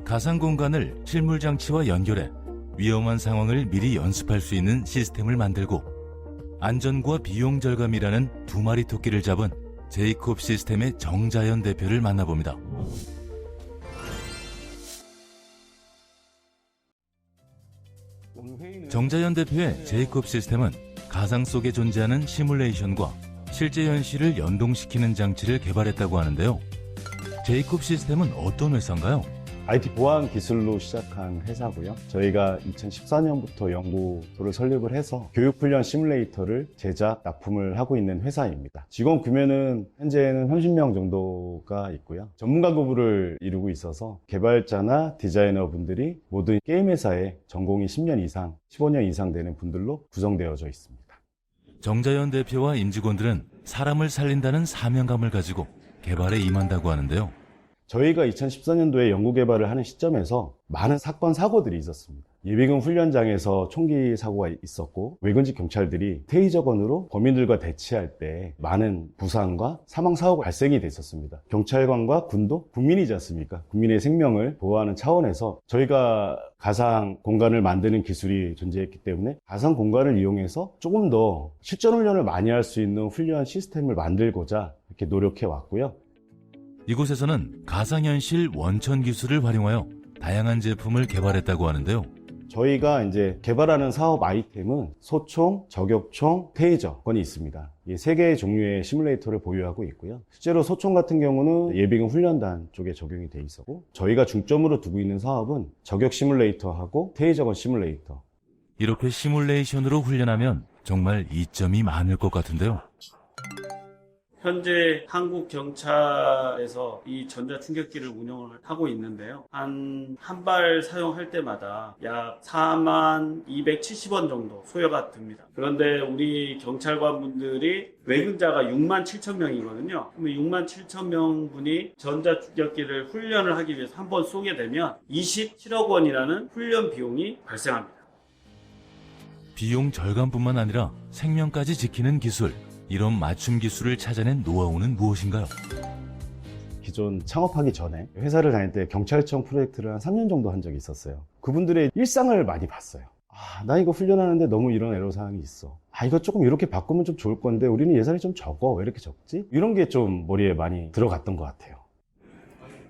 가상 공간을 실물 장치와 연결해 위험한 상황을 미리 연습할 수 있는 시스템을 만들고 안전과 비용 절감이라는 두 마리 토끼를 잡은 제이콥 시스템의 정자연 대표를 만나봅니다. 정자연 대표의 제이콥 시스템은 가상 속에 존재하는 시뮬레이션과 실제 현실을 연동시키는 장치를 개발했다고 하는데요. 제이콥 시스템은 어떤 회사인가요? IT 보안 기술로 시작한 회사고요. 저희가 2014년부터 연구소를 설립을 해서 교육훈련 시뮬레이터를 제작, 납품을 하고 있는 회사입니다. 직원 규모는 현재는 30명 정도가 있고요. 전문가 구부를 이루고 있어서 개발자나 디자이너 분들이 모든 게임 회사에 전공이 10년 이상, 15년 이상 되는 분들로 구성되어져 있습니다. 정자연 대표와 임직원들은 사람을 살린다는 사명감을 가지고 개발에 임한다고 하는데요. 저희가 2014년도에 연구개발을 하는 시점에서 많은 사건, 사고들이 있었습니다. 예비군 훈련장에서 총기 사고가 있었고 외근직 경찰들이 테이저건으로 범인들과 대치할 때 많은 부상과 사망 사고가 발생이 됐었습니다. 경찰관과 군도 국민이지 않습니까? 국민의 생명을 보호하는 차원에서 저희가 가상 공간을 만드는 기술이 존재했기 때문에 가상 공간을 이용해서 조금 더 실전 훈련을 많이 할 수 있는 훈련 시스템을 만들고자 이렇게 노력해 왔고요. 이곳에서는 가상현실 원천 기술을 활용하여 다양한 제품을 개발했다고 하는데요. 저희가 이제 개발하는 사업 아이템은 소총, 저격총, 테이저건이 있습니다. 이 세 개의 종류의 시뮬레이터를 보유하고 있고요. 실제로 소총 같은 경우는 예비군 훈련단 쪽에 적용이 돼 있었고, 저희가 중점으로 두고 있는 사업은 저격 시뮬레이터하고 테이저건 시뮬레이터. 이렇게 시뮬레이션으로 훈련하면 정말 이점이 많을 것 같은데요. 현재 한국 경찰에서 이 전자충격기를 운영을 하고 있는데요. 한 발 사용할 때마다 약 4270원 정도 소요가 됩니다. 그런데 우리 경찰관분들이 외근자가 67,000명이거든요. 그러면 67,000명 분이 전자충격기를 훈련을 하기 위해서 한 번 쏘게 되면 27억 원이라는 훈련 비용이 발생합니다. 비용 절감뿐만 아니라 생명까지 지키는 기술. 이런 맞춤 기술을 찾아낸 노하우는 무엇인가요? 기존 창업하기 전에 회사를 다닐 때 경찰청 프로젝트를 한 3년 정도 한 적이 있었어요. 그분들의 일상을 많이 봤어요. 나 이거 훈련하는데 너무 이런 애로사항이 있어. 이거 조금 이렇게 바꾸면 좀 좋을 건데 우리는 예산이 좀 적어. 왜 이렇게 적지? 이런 게 좀 머리에 많이 들어갔던 것 같아요.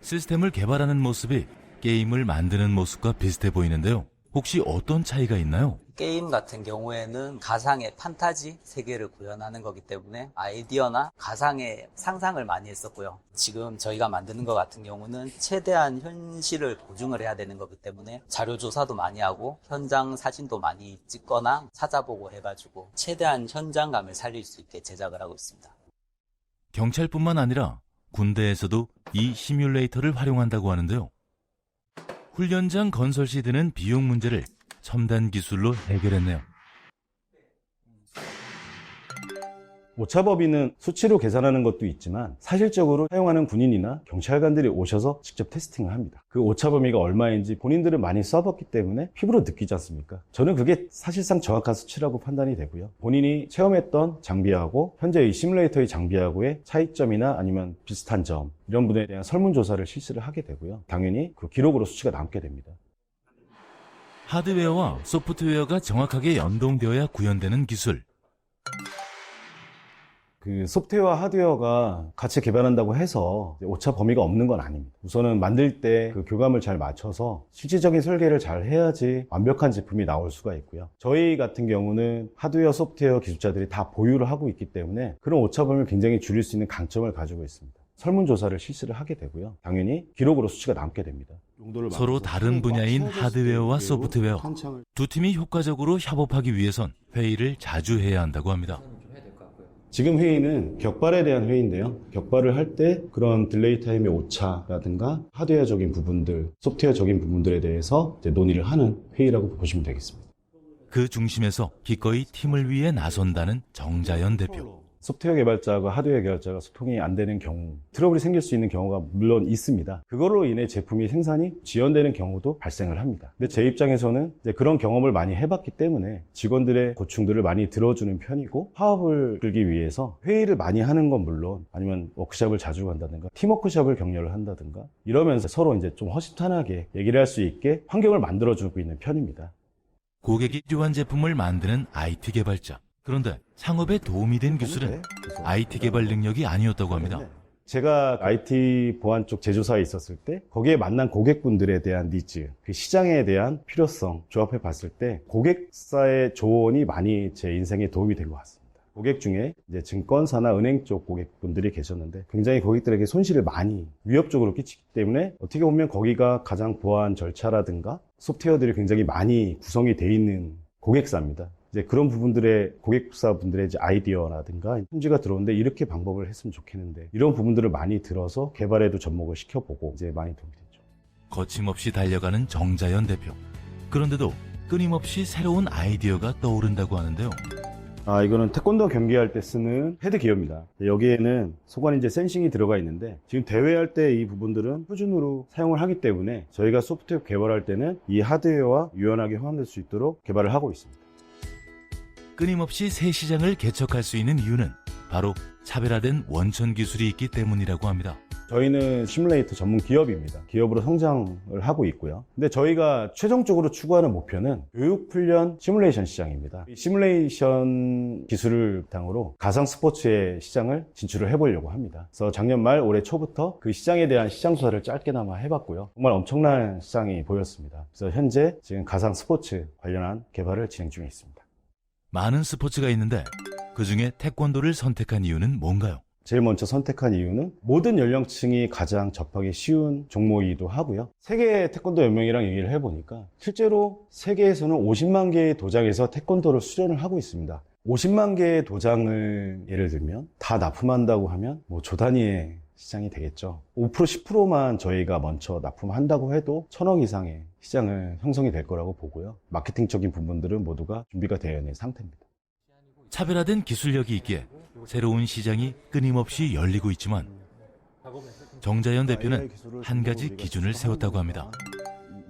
시스템을 개발하는 모습이 게임을 만드는 모습과 비슷해 보이는데요. 혹시 어떤 차이가 있나요? 게임 같은 경우에는 가상의 판타지 세계를 구현하는 거기 때문에 아이디어나 가상의 상상을 많이 했었고요. 지금 저희가 만드는 것 같은 경우는 최대한 현실을 보증을 해야 되는 거기 때문에 자료 조사도 많이 하고 현장 사진도 많이 찍거나 찾아보고 해가지고 최대한 현장감을 살릴 수 있게 제작을 하고 있습니다. 경찰뿐만 아니라 군대에서도 이 시뮬레이터를 활용한다고 하는데요. 훈련장 건설 시 드는 비용 문제를 첨단 기술로 해결했네요. 오차범위는 수치로 계산하는 것도 있지만 사실적으로 사용하는 군인이나 경찰관들이 오셔서 직접 테스팅을 합니다. 그 오차범위가 얼마인지 본인들은 많이 써봤기 때문에 피부로 느끼지 않습니까? 저는 그게 사실상 정확한 수치라고 판단이 되고요. 본인이 체험했던 장비하고 현재 이 시뮬레이터의 장비하고의 차이점이나 아니면 비슷한 점 이런 부분에 대한 설문조사를 실시를 하게 되고요. 당연히 그 기록으로 수치가 남게 됩니다. 하드웨어와 소프트웨어가 정확하게 연동되어야 구현되는 기술. 그 소프트웨어와 하드웨어가 같이 개발한다고 해서 오차 범위가 없는 건 아닙니다. 우선은 만들 때 그 교감을 잘 맞춰서 실질적인 설계를 잘 해야지 완벽한 제품이 나올 수가 있고요. 저희 같은 경우는 하드웨어, 소프트웨어 기술자들이 다 보유를 하고 있기 때문에 그런 오차 범위를 굉장히 줄일 수 있는 강점을 가지고 있습니다. 설문조사를 실시를 하게 되고요. 당연히 기록으로 수치가 남게 됩니다. 서로 다른 분야인 하드웨어와 소프트웨어. 두 팀이 효과적으로 협업하기 위해선 회의를 자주 해야 한다고 합니다. 지금 회의는 격발에 대한 회의인데요. 격발을 할 때 그런 딜레이 타임의 오차라든가 하드웨어적인 부분들, 소프트웨어적인 부분들에 대해서 이제 논의를 하는 회의라고 보시면 되겠습니다. 그 중심에서 기꺼이 팀을 위해 나선다는 정자연 대표. 소프트웨어 개발자와 하드웨어 개발자가 소통이 안 되는 경우, 트러블이 생길 수 있는 경우가 물론 있습니다. 그걸로 인해 제품이 생산이 지연되는 경우도 발생을 합니다. 근데 제 입장에서는 이제 그런 경험을 많이 해봤기 때문에 직원들의 고충들을 많이 들어주는 편이고, 파업을 끌기 위해서 회의를 많이 하는 건 물론, 아니면 워크숍을 자주 간다든가 팀워크숍을 격려를 한다든가, 이러면서 서로 이제 좀 허심탄회하게 얘기를 할 수 있게 환경을 만들어주고 있는 편입니다. 고객이 필요한 제품을 만드는 IT 개발자. 그런데 창업에 도움이 된 기술은 IT 개발 능력이 아니었다고 합니다. 제가 IT 보안 쪽 제조사에 있었을 때 거기에 만난 고객분들에 대한 니즈, 그 시장에 대한 필요성 조합해 봤을 때 고객사의 조언이 많이 제 인생에 도움이 된 것 같습니다. 고객 중에 이제 증권사나 은행 쪽 고객분들이 계셨는데 굉장히 고객들에게 손실을 많이 위협적으로 끼치기 때문에 어떻게 보면 거기가 가장 보안 절차라든가 소프트웨어들이 굉장히 많이 구성이 돼 있는 고객사입니다. 이제 그런 부분들의 고객사분들의 이제 아이디어라든가 품질가 들어오는데 이렇게 방법을 했으면 좋겠는데, 이런 부분들을 많이 들어서 개발에도 접목을 시켜보고 이제 많이 도움이 됐죠. 거침없이 달려가는 정자연 대표. 그런데도 끊임없이 새로운 아이디어가 떠오른다고 하는데요. 이거는 태권도 경기할 때 쓰는 헤드 기어입니다. 여기에는 소관인제 센싱이 들어가 있는데, 지금 대회할 때 이 부분들은 표준으로 사용을 하기 때문에 저희가 소프트웨어 개발할 때는 이 하드웨어와 유연하게 호환될 수 있도록 개발을 하고 있습니다. 끊임없이 새 시장을 개척할 수 있는 이유는 바로 차별화된 원천 기술이 있기 때문이라고 합니다. 저희는 시뮬레이터 전문 기업입니다. 기업으로 성장을 하고 있고요. 근데 저희가 최종적으로 추구하는 목표는 교육훈련 시뮬레이션 시장입니다. 이 시뮬레이션 기술을 바탕으로 가상 스포츠의 시장을 진출을 해보려고 합니다. 그래서 작년 말 올해 초부터 그 시장에 대한 시장 조사를 짧게나마 해봤고요. 정말 엄청난 시장이 보였습니다. 그래서 현재 지금 가상 스포츠 관련한 개발을 진행 중에 있습니다. 많은 스포츠가 있는데 그중에 태권도를 선택한 이유는 뭔가요? 제일 먼저 선택한 이유는 모든 연령층이 가장 접하기 쉬운 종목이기도 하고요. 세계 태권도 연맹이랑 얘기를 해보니까 실제로 세계에서는 50만 개의 도장에서 태권도를 수련을 하고 있습니다. 50만 개의 도장을 예를 들면 다 납품한다고 하면 조 단위의 시장이 되겠죠. 5% 10%만 저희가 먼저 납품한다고 해도 1,000억 이상의 시장을 형성이 될 거라고 보고요. 마케팅적인 부분들은 모두가 준비가 되어 있는 상태입니다. 차별화된 기술력이 있기에 새로운 시장이 끊임없이 열리고 있지만 정자연 대표는 한 가지 기준을 세웠다고 합니다.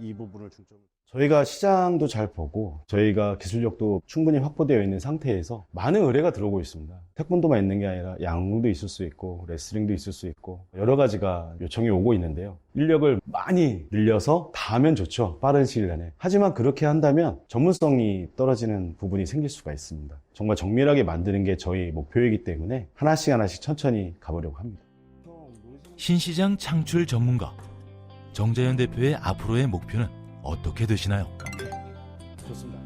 이 부분을 중점으로 저희가 시장도 잘 보고 저희가 기술력도 충분히 확보되어 있는 상태에서 많은 의뢰가 들어오고 있습니다. 태권도만 있는 게 아니라 양궁도 있을 수 있고 레슬링도 있을 수 있고 여러 가지가 요청이 오고 있는데요. 인력을 많이 늘려서 다 하면 좋죠. 빠른 시일 내에. 하지만 그렇게 한다면 전문성이 떨어지는 부분이 생길 수가 있습니다. 정말 정밀하게 만드는 게 저희 목표이기 때문에 하나씩 하나씩 천천히 가보려고 합니다. 신시장 창출 전문가 정자연 대표의 앞으로의 목표는 어떻게 되시나요? 좋습니다.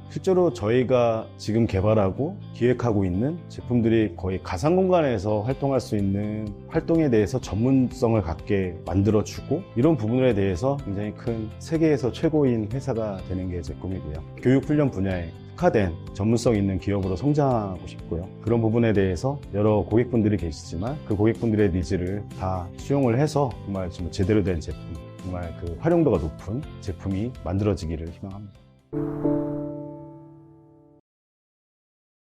실제로 저희가 지금 개발하고 기획하고 있는 제품들이 거의 가상 공간에서 활동할 수 있는 활동에 대해서 전문성을 갖게 만들어주고, 이런 부분에 대해서 굉장히 큰 세계에서 최고인 회사가 되는 게 제 꿈이고요. 교육훈련 분야에 특화된 전문성 있는 기업으로 성장하고 싶고요. 그런 부분에 대해서 여러 고객분들이 계시지만 그 고객분들의 니즈를 다 수용을 해서 정말 좀 제대로 된 제품, 정말 그 활용도가 높은 제품이 만들어지기를 희망합니다.